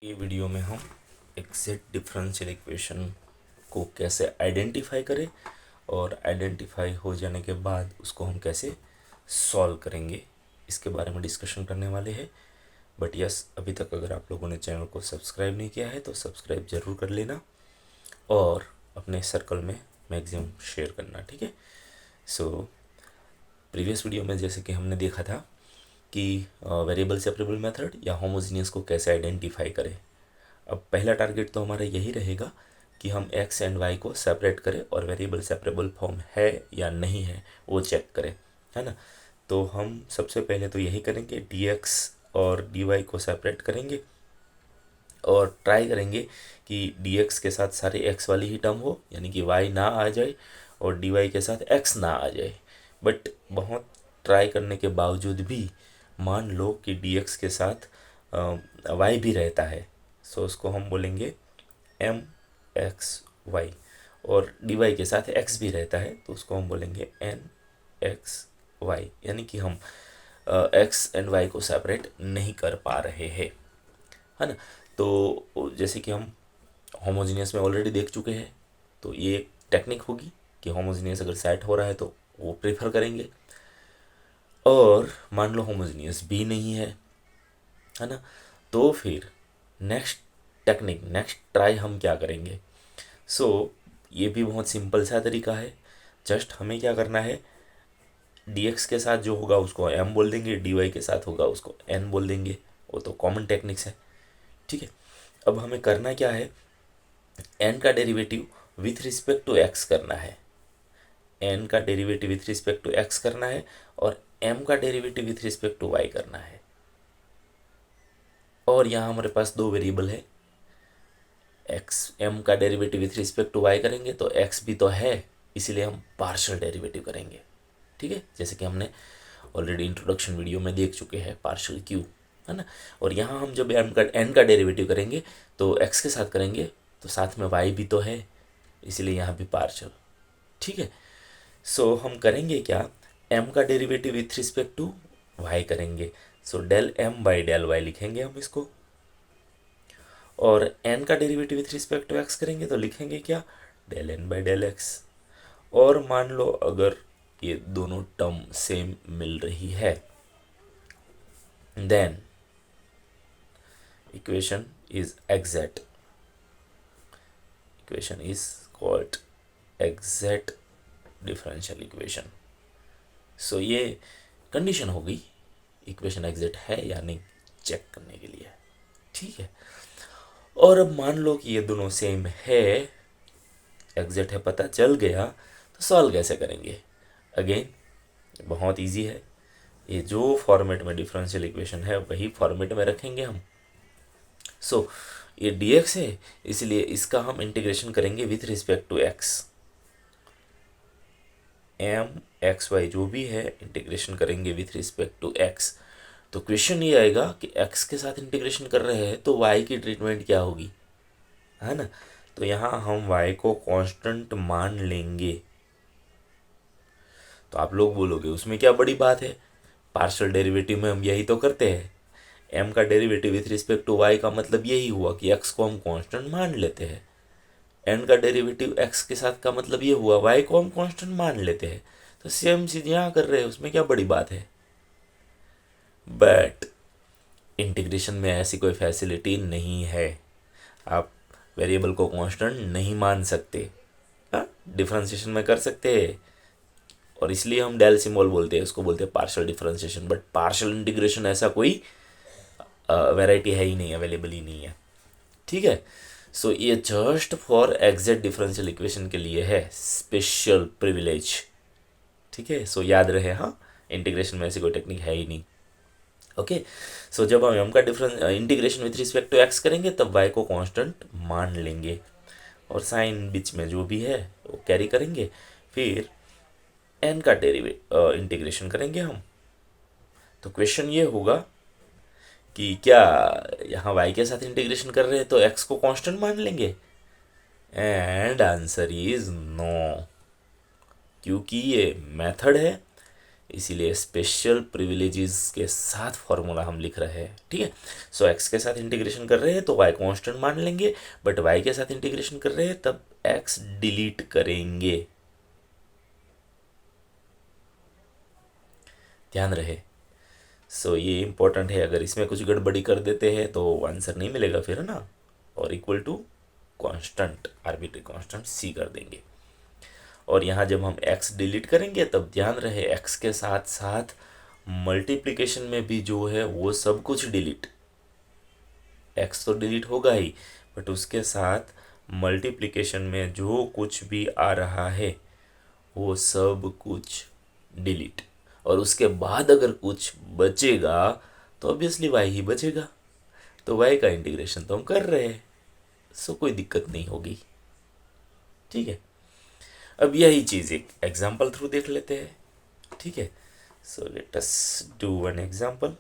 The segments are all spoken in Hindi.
ये वीडियो में हम एग्जैक्ट डिफरेंशियल इक्वेशन को कैसे आइडेंटिफाई करें और आइडेंटिफाई हो जाने के बाद उसको हम कैसे सॉल्व करेंगे इसके बारे में डिस्कशन करने वाले हैं। बट यस, अभी तक अगर आप लोगों ने चैनल को सब्सक्राइब नहीं किया है तो सब्सक्राइब ज़रूर कर लेना और अपने सर्कल में मैक्सिमम शेयर करना, ठीक है। सो प्रीवियस वीडियो में जैसे कि हमने देखा था कि वेरिएबल सेपरेबल मेथड या होमोजीनियस को कैसे आइडेंटिफाई करें। अब पहला टारगेट तो हमारा यही रहेगा कि हम एक्स एंड वाई को सेपरेट करें और वेरिएबल सेपरेबल फॉर्म है या नहीं है वो चेक करें, है ना। तो हम सबसे पहले तो यही करेंगे, डी एक्स और डी वाई को सेपरेट करेंगे और ट्राई करेंगे कि डी एक्स के साथ सारे एक्स वाली ही टर्म हो, यानी कि वाई ना आ जाए, और डी वाई के साथ एक्स ना आ जाए। बट बहुत ट्राई करने के बावजूद भी मान लो कि डी एक्स के साथ वाई भी रहता है, सो उसको हम बोलेंगे एम एक्स वाई, और डी वाई के साथ एक्स भी रहता है तो उसको हम बोलेंगे एन एक्स वाई, यानी कि हम एक्स एंड वाई को सेपरेट नहीं कर पा रहे हैं, है ना। तो जैसे कि हम होमोजीनियस में ऑलरेडी देख चुके हैं, तो ये एक टेक्निक होगी कि होमोजीनियस अगर सेट हो रहा है तो वो प्रेफर करेंगे, और मान लो होमोजीनियस भी नहीं है ना, तो फिर नेक्स्ट टेक्निक, नेक्स्ट ट्राई हम क्या करेंगे। सो ये भी बहुत सिंपल सा तरीका है। जस्ट हमें क्या करना है, dx के साथ जो होगा उसको m बोल देंगे, dy के साथ होगा उसको n बोल देंगे, वो तो कॉमन टेक्निक्स है, ठीक है। अब हमें करना क्या है, n का derivative with respect to x करना है, n का derivative with respect to x करना है, और m का derivative with respect to y करना है। और यहाँ हमारे पास दो वेरिएबल है, एक्स एम का derivative with respect to Y करेंगे तो एक्स भी तो है, इसीलिए हम पार्शियल डेरिवेटिव करेंगे, ठीक है। जैसे कि हमने ऑलरेडी इंट्रोडक्शन वीडियो में देख चुके हैं पार्शियल क्यू, है ना। और यहाँ हम जब एन का डेरिवेटिव करेंगे तो एक्स के साथ करेंगे तो साथ में वाई भी तो है, इसीलिए यहाँ भी पार्शियल, ठीक है। सो हम करेंगे क्या, एम का derivative with respect to Y करेंगे, so del M by del Y लिखेंगे हम इसको, और n का derivative with respect to x करेंगे तो लिखेंगे क्या, del n by del X. और मान लो अगर ये दोनों टर्म सेम मिल रही है, then equation is exact, equation is called exact differential equation. So ये कंडीशन हो गई, इक्वेशन एग्जैक्ट है या नहीं चेक करने के लिए, ठीक है। और अब मान लो कि ये दोनों सेम है, एग्जैक्ट है, पता चल गया, तो सॉल्व कैसे करेंगे। अगेन बहुत इजी है, ये जो फॉर्मेट में डिफरेंशियल इक्वेशन है वही फॉर्मेट में रखेंगे हम। सो ये dx है, इसलिए इसका हम इंटीग्रेशन करेंगे with respect to x, m x y जो भी है इंटीग्रेशन करेंगे विथ रिस्पेक्ट टू x। तो क्वेश्चन ये आएगा कि x के साथ इंटीग्रेशन कर रहे हैं तो y की ट्रीटमेंट क्या होगी, है ना। तो यहाँ हम y को कांस्टेंट मान लेंगे। तो आप लोग बोलोगे उसमें क्या बड़ी बात है, पार्शियल डेरिवेटिव में हम यही तो करते हैं, m का derivative with respect to y का मतलब यही हुआ कि x को हम कांस्टेंट मान लेते हैं, n का डेरिवेटिव x के साथ का मतलब ये हुआ y को हम कांस्टेंट मान लेते हैं। तो सेम चीज यहाँ कर रहे हैं, उसमें क्या बड़ी बात है। बट इंटीग्रेशन में ऐसी कोई फैसिलिटी नहीं है, आप वेरिएबल को कांस्टेंट नहीं मान सकते, डिफरेंशिएशन में कर सकते हैं, और इसलिए हम डेल सिंबल बोलते हैं, उसको बोलते हैं partial differentiation. But partial integration ऐसा कोई वैरायटी है ही नहीं, अवेलेबल ही नहीं है, ठीक है। सो ये just for exact differential equation के लिए है, स्पेशल प्रिविलेज, ठीक है। सो याद रहे, हाँ, इंटीग्रेशन में ऐसी कोई टेक्निक है ही नहीं, ओके। सो जब हम m का difference integration with respect to x करेंगे तब y को कांस्टेंट मान लेंगे, और साइन बीच में जो भी है वो कैरी करेंगे, फिर n का इंटीग्रेशन करेंगे हम। तो क्वेश्चन ये होगा कि क्या यहाँ y के साथ इंटीग्रेशन कर रहे हैं तो x को कांस्टेंट मान लेंगे, एंड आंसर इज नो, क्योंकि ये मेथड है, इसीलिए स्पेशल प्रिविलेजेस के साथ फॉर्मूला हम लिख रहे हैं, ठीक है। सो एक्स के साथ इंटीग्रेशन कर रहे हैं तो वाई कांस्टेंट मान लेंगे, बट वाई के साथ इंटीग्रेशन कर रहे हैं तब एक्स डिलीट करेंगे, ध्यान रहे। सो ये इंपॉर्टेंट है, अगर इसमें कुछ गड़बड़ी कर देते हैं तो आंसर नहीं मिलेगा फिर, है ना। और equal to constant, arbitrary constant C कर देंगे। और यहाँ जब हम x डिलीट करेंगे तब ध्यान रहे x के साथ साथ मल्टीप्लिकेशन में भी जो है वो सब कुछ डिलीट, x तो डिलीट होगा ही, बट उसके साथ मल्टीप्लिकेशन में जो कुछ भी आ रहा है वो सब कुछ डिलीट। और उसके बाद अगर कुछ बचेगा तो ऑब्वियसली y ही बचेगा, तो y का इंटीग्रेशन तो हम कर रहे हैं, सो कोई दिक्कत नहीं होगी, ठीक है। अब यही चीज़ एक एग्जाम्पल थ्रू देख लेते हैं, ठीक है। So let us do one example.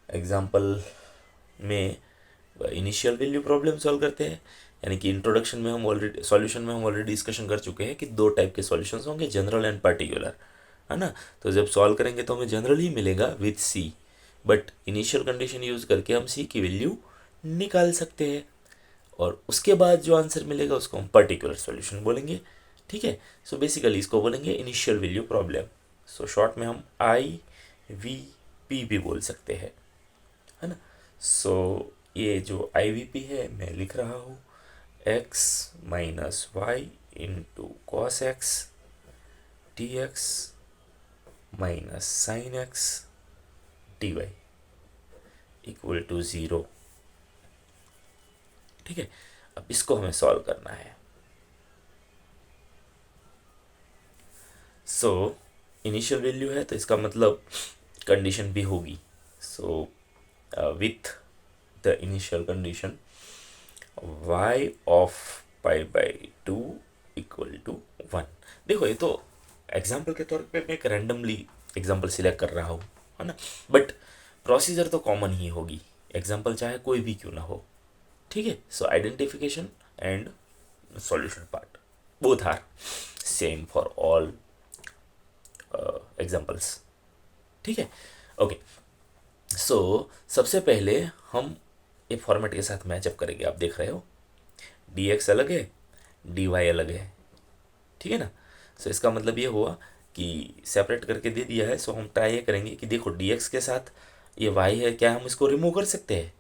Example में इनिशियल वैल्यू प्रॉब्लम सॉल्व करते हैं, यानी कि इंट्रोडक्शन में हम ऑलरेडी, सॉल्यूशन में हम ऑलरेडी डिस्कशन कर चुके हैं कि दो टाइप के सॉल्यूशंस होंगे, जनरल एंड पार्टिकुलर, है ना। तो जब सॉल्व करेंगे तो हमें जनरल ही मिलेगा with c, but initial condition use करके हम सी की वैल्यू निकाल सकते हैं, और उसके बाद जो आंसर मिलेगा उसको हम पर्टिकुलर सॉल्यूशन बोलेंगे, ठीक है। सो बेसिकली इसको बोलेंगे initial value problem. So short में हम आई वी पी भी बोल सकते हैं, है ना। सो ये जो आई वी पी है मैं लिख रहा हूँ x minus y into cos x D x minus sine x d y equal to 0, ठीक है। अब इसको हमें सॉल्व करना है। सो इनिशियल वैल्यू है तो इसका मतलब कंडीशन भी होगी। So with the initial condition y of pi by 2 equal to 1। देखो ये तो एग्जाम्पल के तौर पे मैं एक रैंडमली एग्जाम्पल सिलेक्ट कर रहा हूँ, है ना, बट प्रोसीजर तो कॉमन ही होगी, एग्जाम्पल चाहे कोई भी क्यों ना हो, ठीक है। So identification and solution part both are same for all examples, ठीक है। ओके, सो सबसे पहले हम ये फॉर्मेट के साथ मैचअप करेंगे। आप देख रहे हो डी एक्स अलग है, डी वाई अलग है, ठीक है ना। सो इसका मतलब ये हुआ कि सेपरेट करके दे दिया है, सो हम ट्राई ये करेंगे कि देखो डी एक्स के साथ ये वाई है, क्या हम इसको रिमूव कर सकते हैं?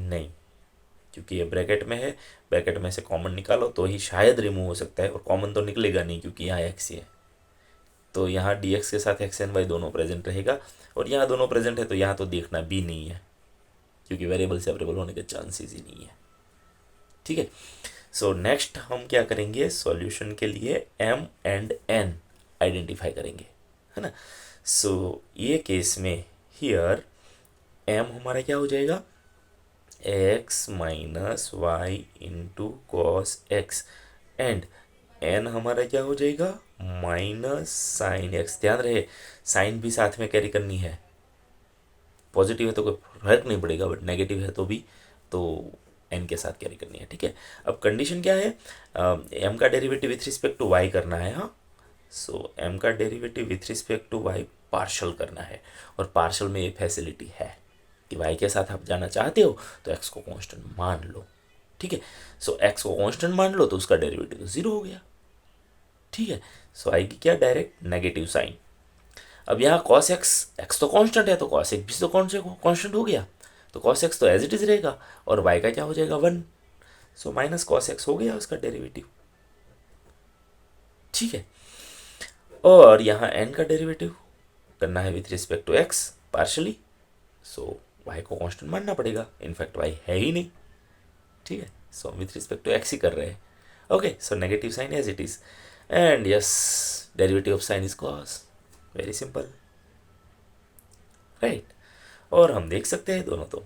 नहीं, क्योंकि ये ब्रैकेट में है, ब्रैकेट में से कॉमन निकालो तो ही शायद रिमूव हो सकता है, और कॉमन तो निकलेगा नहीं क्योंकि यहाँ एक्स ही है। तो यहाँ डी एक्स के साथ एक्स एंड वाई दोनों प्रेजेंट रहेगा, और यहाँ दोनों प्रेजेंट है तो यहाँ तो देखना भी नहीं है, क्योंकि वेरिएबल सेपरेबल होने के चांसेस ही नहीं है, ठीक है। सो नेक्स्ट हम क्या करेंगे, सॉल्यूशन के लिए m एंड n आइडेंटिफाई करेंगे, है ना। सो ये केस में हियर m हमारा क्या हो जाएगा, x minus y into cos x, and n हमारा क्या हो जाएगा, माइनस साइन एक्स। ध्यान रहे साइन भी साथ में कैरी करनी है, पॉजिटिव है तो कोई फर्क नहीं पड़ेगा, बट नेगेटिव है तो भी तो एन के साथ कैरी करनी है, ठीक है। अब कंडीशन क्या है, एम का derivative with respect to y करना है, हाँ। सो एम का derivative with respect to y partial करना है, और पार्शल में ये फैसिलिटी है कि वाई के साथ आप जाना चाहते हो तो एक्स को कांस्टेंट मान लो, ठीक है। सो एक्स को कांस्टेंट मान लो तो उसका डेरिवेटिव तो 0 हो गया, ठीक है। सो आएगी क्या, डायरेक्ट नेगेटिव साइन। अब यहाँ कॉस एक्स, एक्स तो कांस्टेंट है तो कॉस एक्स भी तो कांस्टेंट हो गया, तो कॉस एक्स तो एज इट इज रहेगा, और वाई का क्या हो जाएगा 1, सो माइनस कॉस एक्स हो गया उसका डेरिवेटिव, ठीक है। और यहाँ एन का डेरिवेटिव करना है with respect to X partially, so Y को कांस्टेंट मानना पड़ेगा, इनफैक्ट वाई है ही नहीं, ठीक है। So with respect to X ही कर रहे हैं, okay. So negative sine as it is, and yes derivative of sine is cos, very simple, right. और हम देख सकते हैं दोनों तो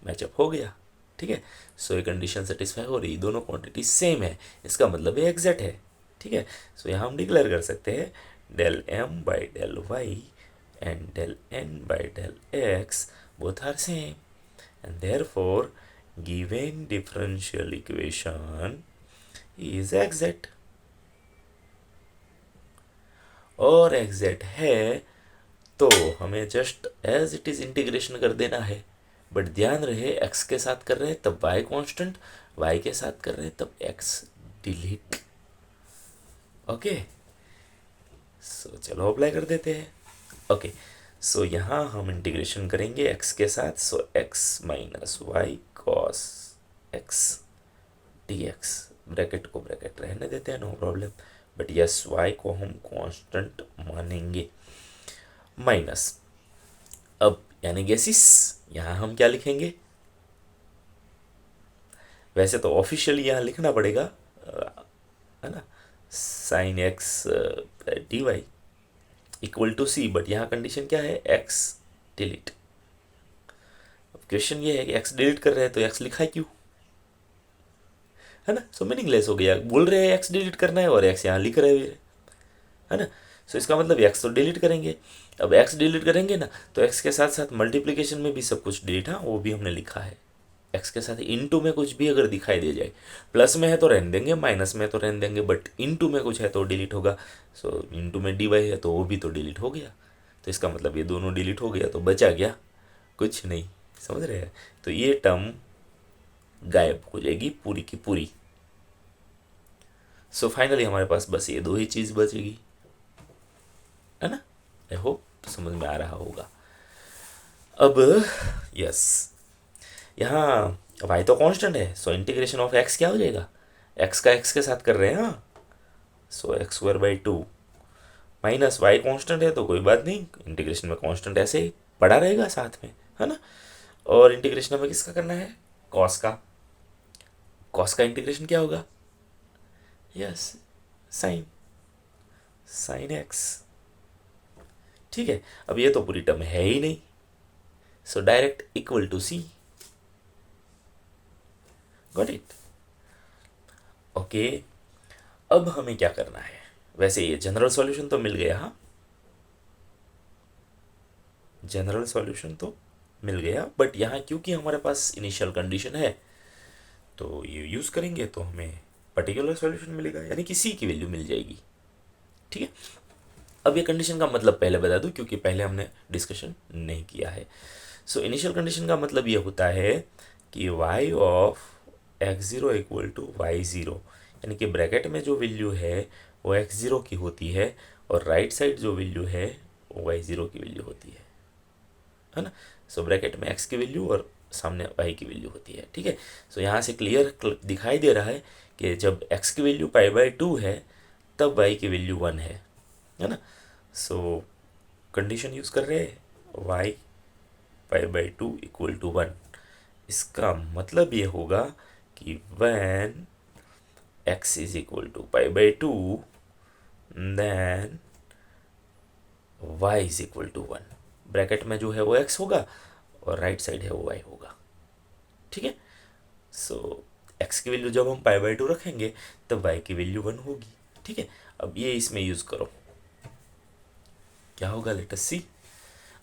मैचअप हो गया, ठीक है। सो ये कंडीशन सेटिस्फाई हो रही, दोनों क्वांटिटी सेम है, इसका मतलब ये एग्जैक्ट है, ठीक है। सो यहाँ हम डिक्लेयर कर सकते हैं del M by del y and del n by del x both are same, and therefore given differential equation is exact. और एग्जैक्ट है तो हमें just as it is integration कर देना है। बट ध्यान रहे एक्स के साथ कर रहे हैं तब वाई कांस्टेंट, वाई के साथ कर रहे हैं तब एक्स डिलीट। ओके, सो चलो अप्लाई कर देते हैं। ओके, सो यहाँ हम इंटीग्रेशन करेंगे एक्स के साथ, so X minus Y cos x D X, bracket को ब्रैकेट रहने देते हैं, no problem. But yes, Y को हम कांस्टेंट मानेंगे। माइनस, अब यानी गेसिस यहाँ हम क्या लिखेंगे, वैसे तो ऑफिशियली यहाँ लिखना पड़ेगा, है ना, sine x d y equal to c, but यहाँ कंडीशन क्या है, एक्स डिलीट। अब क्वेश्चन ये है कि एक्स डिलीट कर रहे हैं तो एक्स लिखा है क्यों, है ना, सो मीनिंगलेस हो गया। बोल रहे हैं एक्स डिलीट करना है और एक्स यहाँ लिख रहे हैं, है ना, सो इसका मतलब एक्स तो डिलीट करेंगे। अब एक्स डिलीट करेंगे ना तो एक्स के साथ साथ मल्टीप्लिकेशन में भी सब कुछ डिलीट, हाँ वो भी हमने लिखा है। एक्स के साथ इनटू में कुछ भी अगर दिखाई दे जाए, प्लस में है तो रहने देंगे, माइनस में तो रहने देंगे, बट इनटू में कुछ है तो डिलीट होगा। सो इनटू में डी वाई है तो वो भी तो डिलीट हो गया, तो इसका मतलब ये दोनों डिलीट हो गया तो बचा गया कुछ नहीं, समझ रहे हैं। तो ये टर्म गायब हो जाएगी पूरी की पूरी। सो फाइनली हमारे पास बस ये दो ही चीज़ बचेगी, है ना। आई होप समझ में आ रहा होगा। अब यस, यहाँ y तो कांस्टेंट है, सो इंटीग्रेशन ऑफ x क्या हो जाएगा, x का x के साथ कर रहे हैं, हाँ, so X square by two minus Y constant है तो कोई बात नहीं, इंटीग्रेशन में कांस्टेंट ऐसे ही पड़ा रहेगा साथ में, है ना। और इंटीग्रेशन हमें किसका करना है, कॉस का। कॉस का इंटीग्रेशन क्या होगा, यस साइन, साइन एक्स, ठीक है। अब ये तो पूरी टर्म है ही नहीं, so direct equal to c, got it. Okay, अब हमें क्या करना है, वैसे ये जनरल सॉल्यूशन तो मिल गया, हाँ जनरल सॉल्यूशन तो मिल गया, बट यहाँ क्योंकि हमारे पास इनिशियल कंडीशन है तो ये यूज़ करेंगे तो हमें पर्टिकुलर सॉल्यूशन मिलेगा, यानी कि सी की वैल्यू मिल जाएगी, ठीक है। अब ये कंडीशन का मतलब पहले बता दूं क्योंकि पहले हमने डिस्कशन नहीं किया है। सो इनिशियल कंडीशन का मतलब ये होता है कि y of x zero equal to y zero, यानी कि ब्रैकेट में जो वैल्यू है वो एक्स ज़ीरो की होती है और राइट साइड जो वैल्यू है वो वाई ज़ीरो की वैल्यू होती है ना। सो ब्रैकेट में एक्स की वैल्यू और सामने वाई की वैल्यू होती है, ठीक है। सो यहाँ से क्लियर दिखाई दे रहा है कि जब एक्स की वैल्यू पाई बाई टू है तब वाई की वैल्यू वन है ना। सो कंडीशन यूज़ कर रहे हैं y pi by two equal to one, इसका मतलब ये होगा कि when x is equal to pi by two then y is equal to one, bracket में जो है वो एक्स होगा और राइट साइड है वो वाई होगा, ठीक है। सो एक्स की वैल्यू जब हम पाई बाई टू रखेंगे तब वाई की वैल्यू वन होगी, ठीक है। अब ये इसमें यूज़ करो, क्या होगा, लेट अस सी।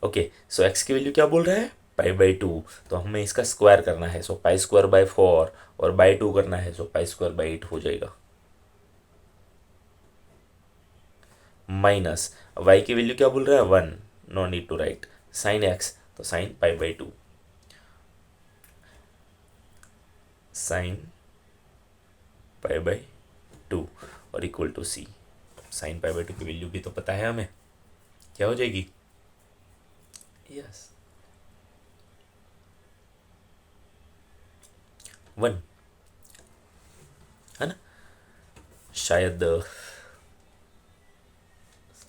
ओके, सो एक्स की वैल्यू क्या बोल रहा है, पाई बाई टू, तो हमें इसका स्क्वायर करना है, सो पाई स्क्वायर बाई फोर, और बाई टू करना है सो पाई स्क्वायर बाई एट हो जाएगा। माइनस वाई की वैल्यू क्या बोल रहा है, one, no need to write, sine X तो sine pi by two, sine pi by two और equal to C. Sine pi by two की वैल्यू भी तो पता है हमें, क्या हो जाएगी, यस वन, है ना। शायद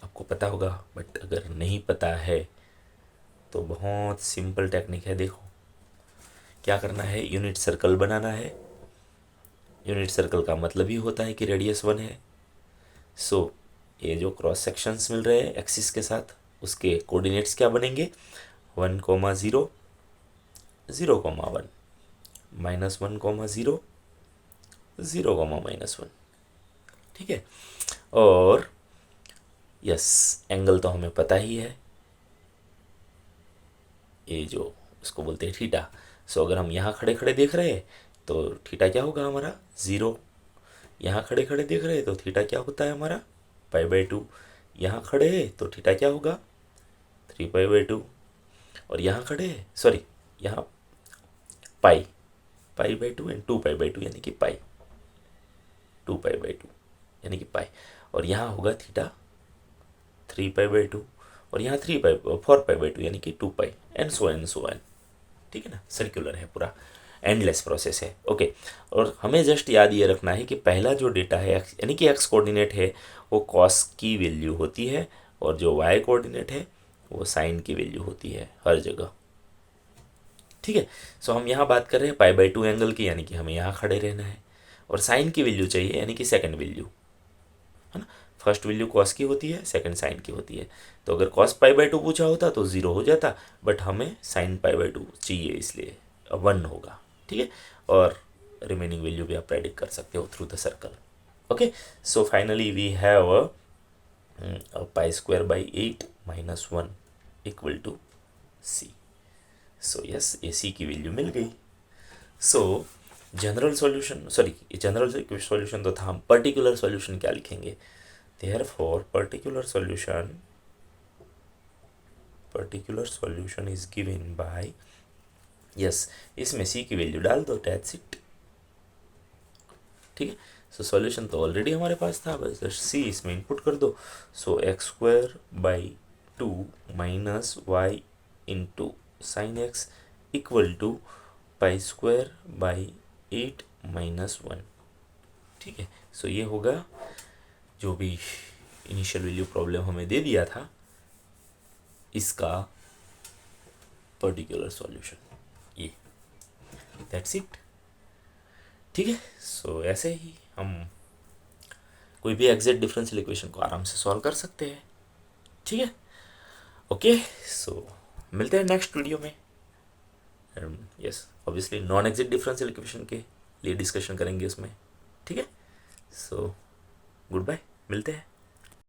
आपको पता होगा, बट अगर नहीं पता है तो बहुत सिंपल टेक्निक है, देखो क्या करना है, यूनिट सर्कल बनाना है। यूनिट सर्कल का मतलब ही होता है कि रेडियस वन है। सो ये जो क्रॉस सेक्शंस मिल रहे हैं एक्सिस के साथ उसके कोऑर्डिनेट्स क्या बनेंगे, one comma zero, zero comma one, minus one comma zero, zero comma minus one, ठीक है। और यस, एंगल तो हमें पता ही है, ये जो इसको बोलते हैं थीटा। सो अगर हम यहाँ खड़े खड़े देख रहे हैं तो थीटा क्या होगा हमारा, ज़ीरो। यहाँ खड़े खड़े देख रहे हैं तो थीटा क्या होता है हमारा, पाई बाई टू। यहाँ खड़े हैं तो थीटा क्या होगा 3π/2, और यहाँ खड़े हैं सॉरी यहाँ π/2 एंड 2π/2 यानी कि 2π/2 यानी कि पाई, और यहाँ होगा थीटा 3π/2, और यहाँ 4π/2 यानी कि 2π, एंड सो एन। ठीक है ना, सर्कुलर है पूरा, एंडलेस प्रोसेस है। ओके, और हमें जस्ट याद ये रखना है कि पहला जो डेटा है यानी कि एक्स कोऑर्डिनेट है वो कॉस की वैल्यू होती है, और जो वाई कोऑर्डिनेट है वो साइन की वैल्यू होती है हर जगह। ठीक है, सो हम यहाँ बात कर रहे हैं π/2 एंगल की, यानी कि हमें यहाँ खड़े रहना है, और साइन की वैल्यू चाहिए यानी कि सेकंड वैल्यू, है ना। फर्स्ट वैल्यू कॉस की होती है, सेकंड साइन की होती है। तो अगर कॉस π/2 पूछा होता तो 0 हो जाता, बट हमें साइन π/2 चाहिए इसलिए 1 होगा। ठीक है, और रिमेनिंग वैल्यू भी आप प्रेडिक्ट कर सकते हो through the circle. Okay, so finally we have π²/8 - 1 = c। सो यस, ए सी की वैल्यू मिल गई। सो general solution, sorry general solution तो था, हम पर्टिकुलर सॉल्यूशन क्या लिखेंगे। Therefore, particular solution is given by, yes, इसमें c की वैल्यू डाल दो, that's it। ठीक है, सो सॉल्यूशन तो ऑलरेडी हमारे पास था, बस c इसमें इनपुट कर दो। सो x²/2 - y into sine x = π²/8 - 1। ठीक है, सो ये होगा जो भी इनिशियल वैल्यू प्रॉब्लम हमें दे दिया था, इसका पर्टिकुलर सॉल्यूशन, ये दैट्स इट। ठीक है, सो ऐसे ही हम कोई भी एग्जैक्ट डिफरेंशियल इक्वेशन को आराम से सॉल्व कर सकते हैं। ठीक है, ओके, सो मिलते हैं नेक्स्ट वीडियो में। Yes, obviously non exact differential equation के लिए डिस्कशन करेंगे उसमें। ठीक है, सो गुड बाय, मिलते हैं।